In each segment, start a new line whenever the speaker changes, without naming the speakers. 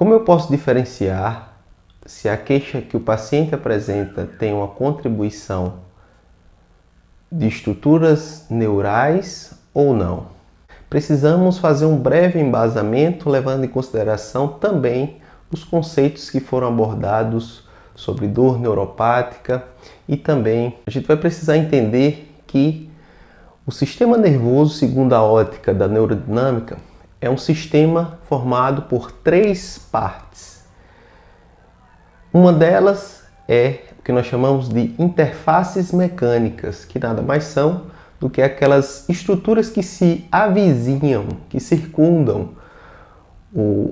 Como eu posso diferenciar se a queixa que o paciente apresenta tem uma contribuição de estruturas neurais ou não? Precisamos fazer um breve embasamento, levando em consideração também os conceitos que foram abordados sobre dor neuropática, e também a gente vai precisar entender que o sistema nervoso, segundo a ótica da neurodinâmica, é um sistema formado por 3 partes. Uma delas é o que nós chamamos de interfaces mecânicas, que nada mais são do que aquelas estruturas que se avizinham, que circundam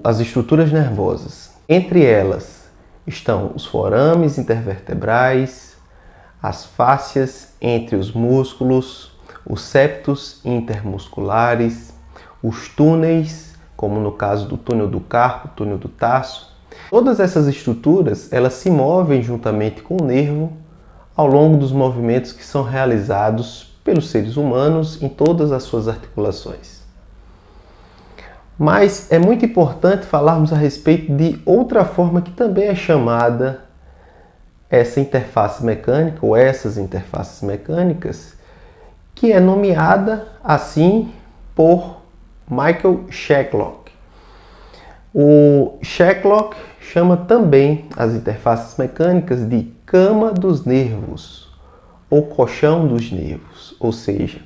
as estruturas nervosas. Entre elas estão os forames intervertebrais, as fáscias entre os músculos, os septos intermusculares, os túneis, como no caso do túnel do carpo, túnel do tarso. Todas essas estruturas, elas se movem juntamente com o nervo ao longo dos movimentos que são realizados pelos seres humanos em todas as suas articulações. Mas é muito importante falarmos a respeito de outra forma que também é chamada essa interface mecânica, ou essas interfaces mecânicas, que é nomeada assim por Michael Shacklock. O Shacklock chama também as interfaces mecânicas de cama dos nervos ou colchão dos nervos, ou seja,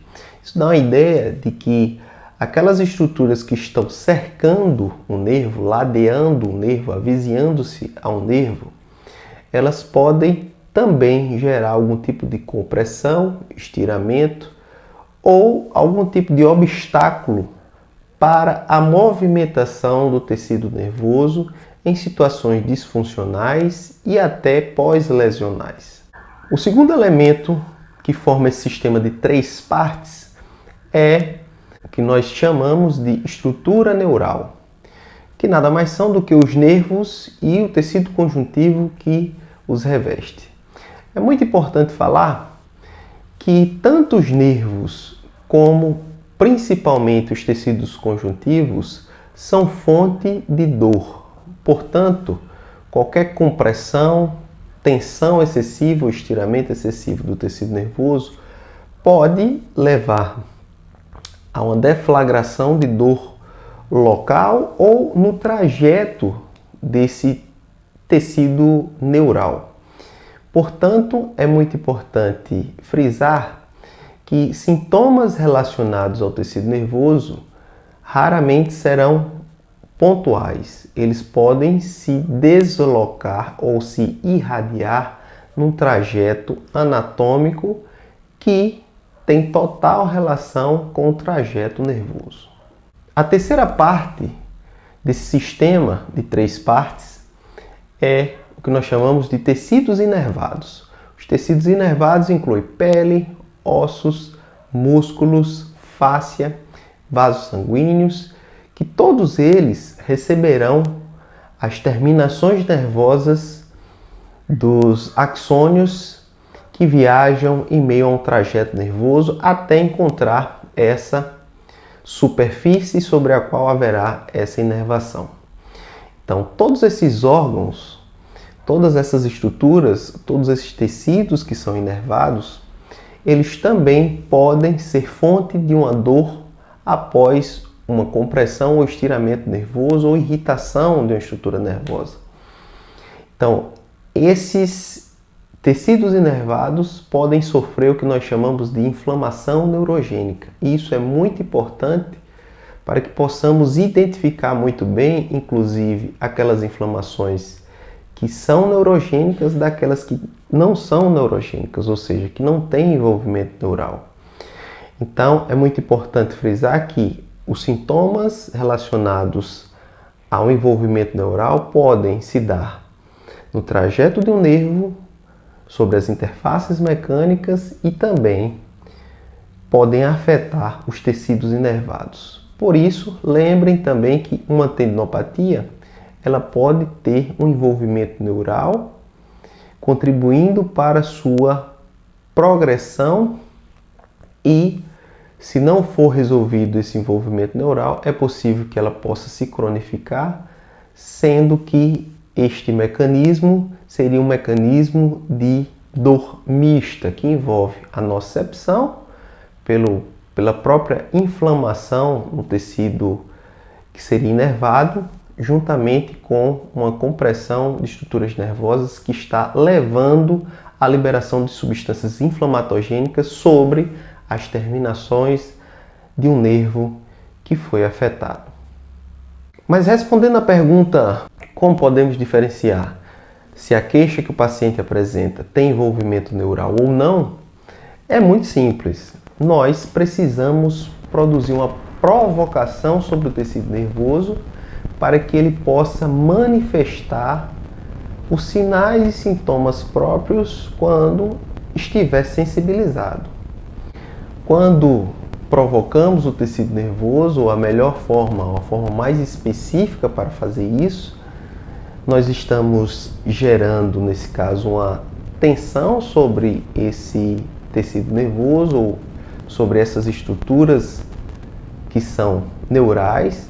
isso dá uma ideia de que aquelas estruturas que estão cercando o nervo, ladeando o nervo, avizinhando-se ao nervo, elas podem também gerar algum tipo de compressão, estiramento ou algum tipo de obstáculo para a movimentação do tecido nervoso em situações disfuncionais e até pós-lesionais. O segundo elemento que forma esse sistema de 3 partes é o que nós chamamos de estrutura neural, que nada mais são do que os nervos e o tecido conjuntivo que os reveste. É muito importante falar que tanto os nervos como principalmente os tecidos conjuntivos são fonte de dor. Portanto, qualquer compressão, tensão excessiva ou estiramento excessivo do tecido nervoso pode levar a uma deflagração de dor local ou no trajeto desse tecido neural. Portanto, é muito importante frisar que sintomas relacionados ao tecido nervoso raramente serão pontuais. Eles podem se deslocar ou se irradiar num trajeto anatômico que tem total relação com o trajeto nervoso. A terceira parte desse sistema de 3 partes é o que nós chamamos de tecidos inervados. Os tecidos inervados incluem pele, ossos, músculos, fáscia, vasos sanguíneos, que todos eles receberão as terminações nervosas dos axônios que viajam em meio a um trajeto nervoso até encontrar essa superfície sobre a qual haverá essa inervação. Então, todos esses órgãos, todas essas estruturas, todos esses tecidos que são inervados, eles também podem ser fonte de uma dor após uma compressão ou estiramento nervoso ou irritação de uma estrutura nervosa. Então, esses tecidos inervados podem sofrer o que nós chamamos de inflamação neurogênica. E isso é muito importante para que possamos identificar muito bem, inclusive, aquelas inflamações que são neurogênicas daquelas que não são neurogênicas, ou seja, que não têm envolvimento neural. Então, é muito importante frisar que os sintomas relacionados ao envolvimento neural podem se dar no trajeto de um nervo, sobre as interfaces mecânicas e também podem afetar os tecidos inervados. Por isso, lembrem também que uma tendinopatia ela pode ter um envolvimento neural, contribuindo para a sua progressão e, se não for resolvido esse envolvimento neural, é possível que ela possa se cronificar, sendo que este mecanismo seria um mecanismo de dor mista, que envolve a nocicepção pela própria inflamação no tecido que seria inervado, juntamente com uma compressão de estruturas nervosas que está levando à liberação de substâncias inflamatogênicas sobre as terminações de um nervo que foi afetado. Mas respondendo à pergunta como podemos diferenciar se a queixa que o paciente apresenta tem envolvimento neural ou não, é muito simples. Nós precisamos produzir uma provocação sobre o tecido nervoso para que ele possa manifestar os sinais e sintomas próprios quando estiver sensibilizado. Quando provocamos o tecido nervoso, a melhor forma, a forma mais específica para fazer isso, nós estamos gerando, nesse caso, uma tensão sobre esse tecido nervoso ou sobre essas estruturas que são neurais.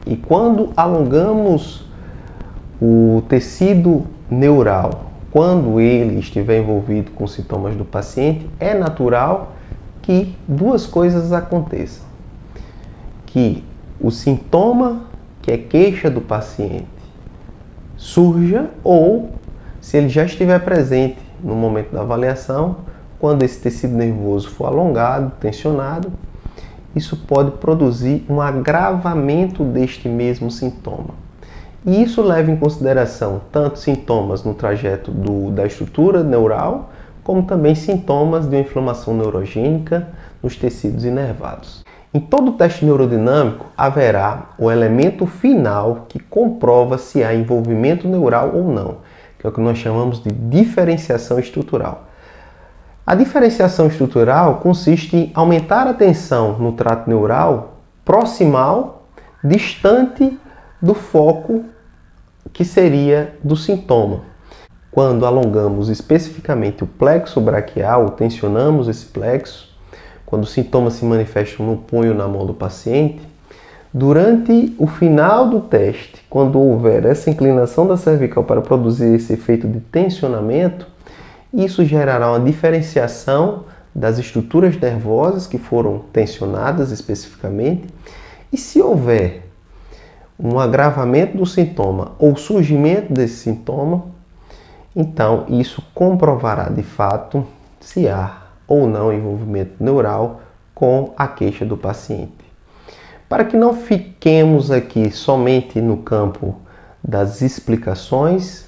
E quando alongamos o tecido neural, quando ele estiver envolvido com sintomas do paciente, é natural que duas coisas aconteçam. Que o sintoma, que é queixa do paciente, surja, ou, se ele já estiver presente no momento da avaliação, quando esse tecido nervoso for alongado, tensionado, isso pode produzir um agravamento deste mesmo sintoma. E isso leva em consideração tanto sintomas no trajeto da estrutura neural, como também sintomas de uma inflamação neurogênica nos tecidos inervados. Em todo teste neurodinâmico haverá o elemento final que comprova se há envolvimento neural ou não, que é o que nós chamamos de diferenciação estrutural. A diferenciação estrutural consiste em aumentar a tensão no trato neural proximal, distante do foco que seria do sintoma. Quando alongamos especificamente o plexo braquial, tensionamos esse plexo, quando os sintomas se manifestam no punho ou na mão do paciente, durante o final do teste, quando houver essa inclinação da cervical para produzir esse efeito de tensionamento, isso gerará uma diferenciação das estruturas nervosas que foram tensionadas especificamente, e se houver um agravamento do sintoma ou surgimento desse sintoma, então isso comprovará de fato se há ou não envolvimento neural com a queixa do paciente. Para que não fiquemos aqui somente no campo das explicações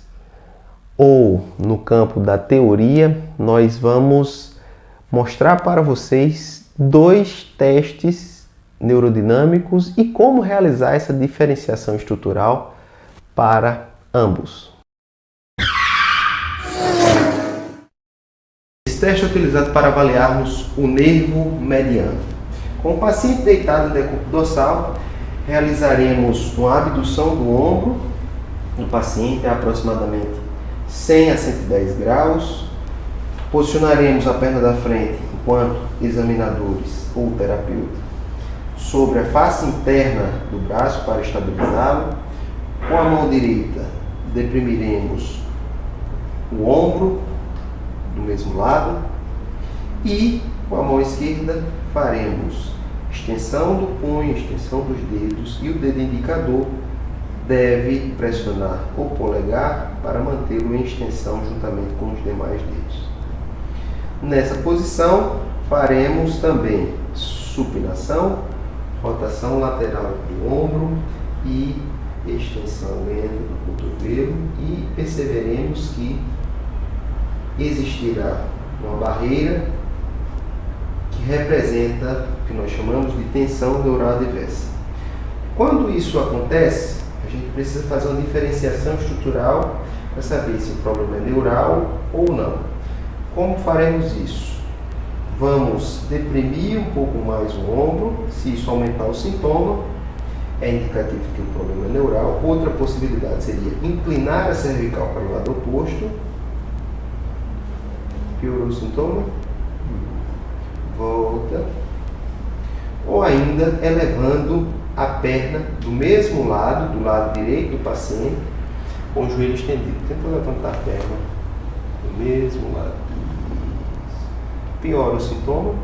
ou no campo da teoria, nós vamos mostrar para vocês dois testes neurodinâmicos e como realizar essa diferenciação estrutural para ambos. Esse teste é utilizado para avaliarmos o nervo mediano. Com o paciente deitado em decúbito dorsal, realizaremos uma abdução do ombro do paciente a aproximadamente 100 a 110 graus. Posicionaremos a perna da frente, enquanto examinadores ou terapeuta, sobre a face interna do braço para estabilizá-lo. Com a mão direita, deprimiremos o ombro do mesmo lado e com a mão esquerda faremos extensão do punho, extensão dos dedos, e o dedo indicador deve pressionar o polegar para mantê-lo em extensão juntamente com os demais dedos. Nessa posição faremos também supinação, rotação lateral do ombro e extensão lenta do cotovelo, e perceberemos que existirá uma barreira que representa o que nós chamamos de tensão neural adversa. Quando isso acontece, a gente precisa fazer uma diferenciação estrutural para saber se o problema é neural ou não. Como faremos isso? Vamos deprimir um pouco mais o ombro. Se isso aumentar o sintoma, é indicativo que o problema é neural. Outra possibilidade seria inclinar a cervical para o lado oposto. Piorou o sintoma? Volta. Ou ainda elevando a perna do mesmo lado, do lado direito do paciente, com o joelho estendido. Tenta levantar a perna do mesmo lado. Piora o sintoma?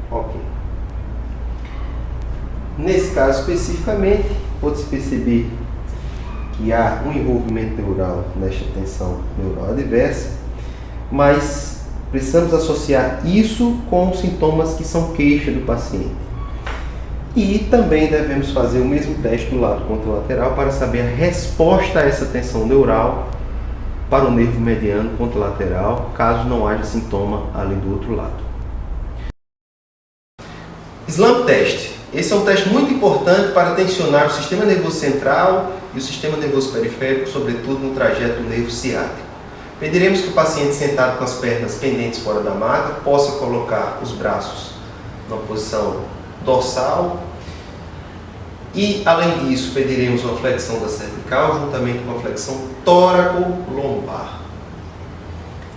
Ok. Nesse caso especificamente, pode-se perceber que há um envolvimento neural nesta tensão neural adversa, mas precisamos associar isso com sintomas que são queixa do paciente. E também devemos fazer o mesmo teste do lado contralateral para saber a resposta a essa tensão neural para o nervo mediano contralateral, caso não haja sintoma além do outro lado. Slump Test. Esse é um teste muito importante para tensionar o sistema nervoso central e o sistema nervoso periférico, sobretudo no trajeto do nervo ciático. Pediremos que o paciente sentado com as pernas pendentes fora da maca possa colocar os braços na posição dorsal e, além disso, pediremos uma flexão da cervical juntamente com a flexão tóraco-lombar.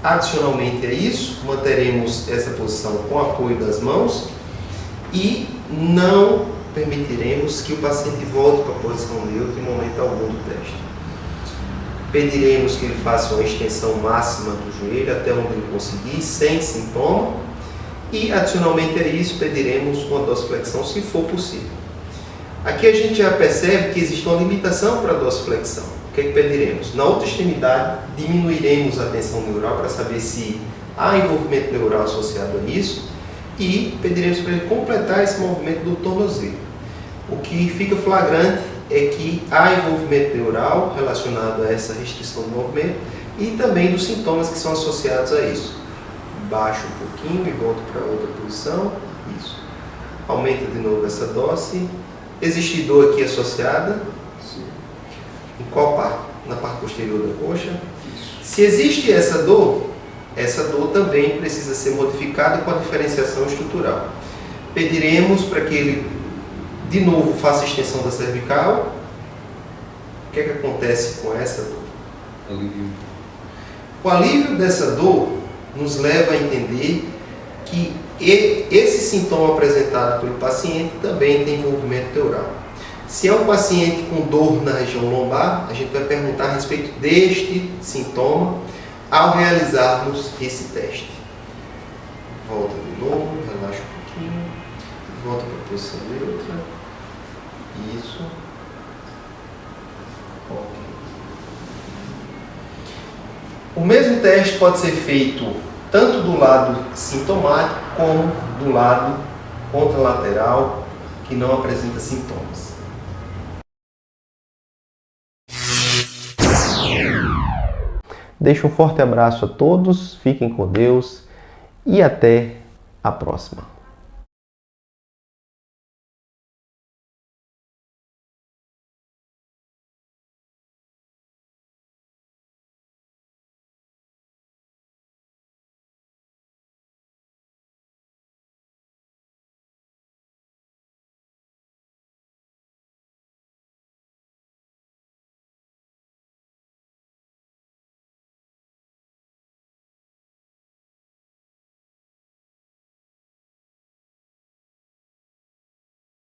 Adicionalmente a isso, manteremos essa posição com apoio das mãos e não permitiremos que o paciente volte para a posição neutra em momento algum do teste. Pediremos que ele faça uma extensão máxima do joelho até onde ele conseguir, sem sintoma. E, adicionalmente a isso, pediremos uma dorsiflexão, se for possível. Aqui a gente já percebe que existe uma limitação para a dorsiflexão. O que é que pediremos? Na outra extremidade, diminuiremos a tensão neural para saber se há envolvimento neural associado a isso e pediremos para ele completar esse movimento do tornozelo. O que fica flagrante é que há envolvimento neural relacionado a essa restrição do movimento e também dos sintomas que são associados a isso. Baixa um pouquinho e volta para outra posição. Isso. Aumenta de novo essa dorse. Existe dor aqui associada? Sim. Em qual parte? Na parte posterior da coxa? Isso. Se existe essa dor também precisa ser modificada com a diferenciação estrutural. Pediremos para que ele, de novo, faça a extensão da cervical. O que é que acontece com essa dor? Alívio. O alívio dessa dor nos leva a entender que esse sintoma apresentado pelo paciente também tem envolvimento neural. Se é um paciente com dor na região lombar, a gente vai perguntar a respeito deste sintoma ao realizarmos esse teste. Volta de novo, relaxa um pouquinho, volta para a posição neutra. Isso. Ok. O mesmo teste pode ser feito tanto do lado sintomático como do lado contralateral que não apresenta sintomas. Deixo um forte abraço a todos, fiquem com Deus e até a próxima.